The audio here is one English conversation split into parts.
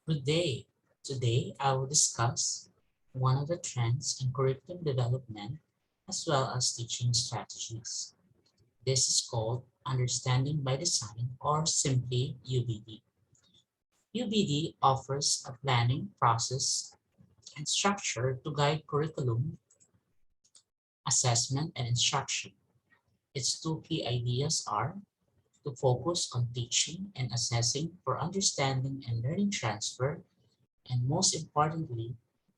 Good day. Today, I will discuss one of the trends in curriculum development as well as teaching strategies. This is called Understanding by Design or simply UBD. UBD offers a planning process and structure to guide curriculum, assessment, and instruction. Its two key ideas are to focus on teaching and assessing for understanding and learning transfer, and most importantly,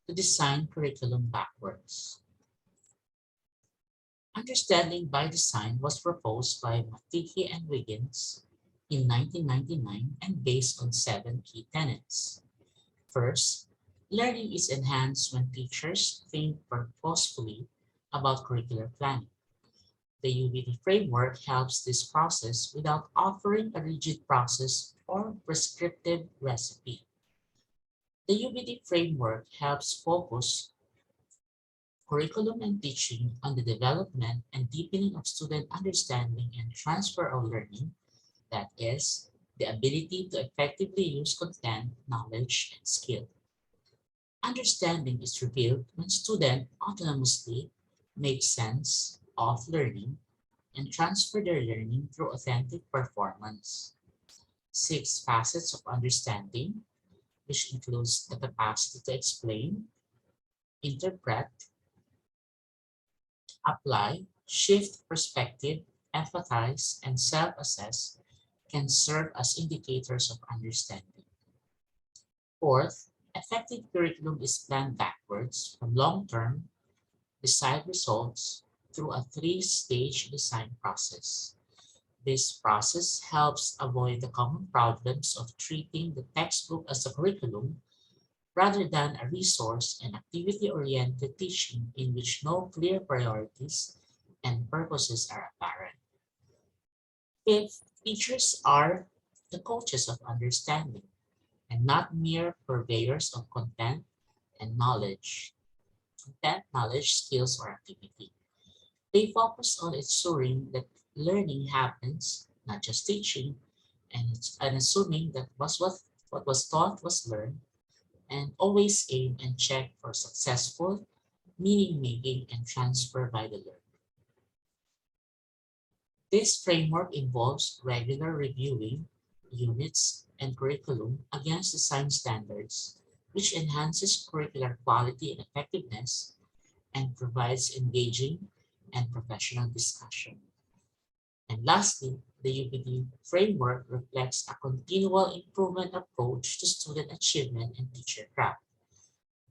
to design curriculum backwards. Understanding by Design was proposed by McTighe and Wiggins in 1999 and based on 7 key tenets. First, learning is enhanced when teachers think purposefully about curricular planning. The UBD framework helps this process without offering a rigid process or prescriptive recipe. The UBD framework helps focus curriculum and teaching on the development and deepening of student understanding and transfer of learning, that is, the ability to effectively use content, knowledge, and skill. Understanding is revealed when students autonomously make sense of learning and transfer their learning through authentic performance. 6 facets of understanding, which includes the capacity to explain, interpret, apply, shift perspective, empathize, and self-assess, can serve as indicators of understanding. Fourth, effective curriculum is planned backwards from long-term desired results through a 3-stage design process. This process helps avoid the common problems of treating the textbook as a curriculum rather than a resource and activity-oriented teaching in which no clear priorities and purposes are apparent. Fifth, teachers are the coaches of understanding and not mere purveyors of content, knowledge, skills, or activity. They focus on ensuring that learning happens, not just teaching, and assuming that what was taught was learned, and always aim and check for successful meaning making and transfer by the learner. This framework involves regular reviewing units and curriculum against design standards, which enhances curricular quality and effectiveness and provides engaging and professional discussion. And lastly, the UPD framework reflects a continual improvement approach to student achievement and teacher craft.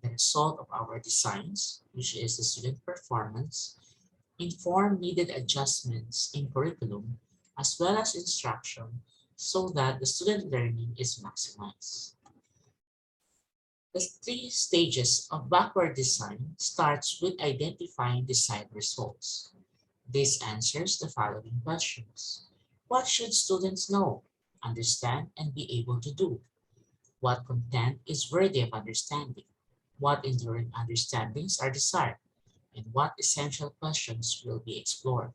The result of our designs, which is the student performance, inform needed adjustments in curriculum as well as instruction so that the student learning is maximized. The 3 stages of backward design starts with identifying desired results. This answers the following questions. What should students know, understand, and be able to do? What content is worthy of understanding? What enduring understandings are desired? And what essential questions will be explored?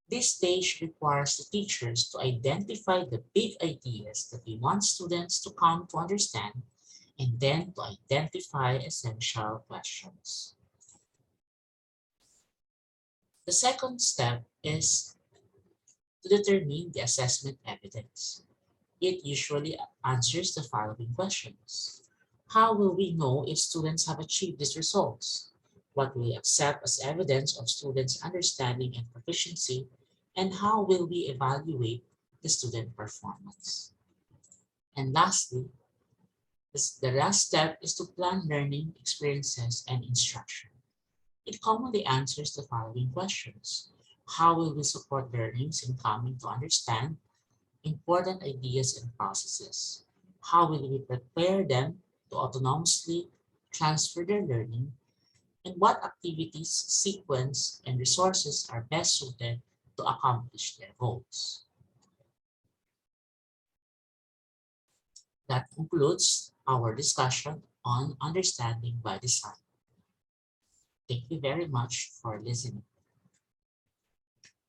This stage requires the teachers to identify the big ideas that we want students to come to understand and then to identify essential questions. The second step is to determine the assessment evidence. It usually answers the following questions. How will we know if students have achieved these results? What will we accept as evidence of students' understanding and proficiency? And how will we evaluate the student performance? And lastly, the last step is to plan learning experiences and instruction. It commonly answers the following questions. How will we support learners in coming to understand important ideas and processes? How will we prepare them to autonomously transfer their learning? And what activities, sequence, and resources are best suited to accomplish their goals? That concludes our discussion on understanding by design. Thank you very much for listening.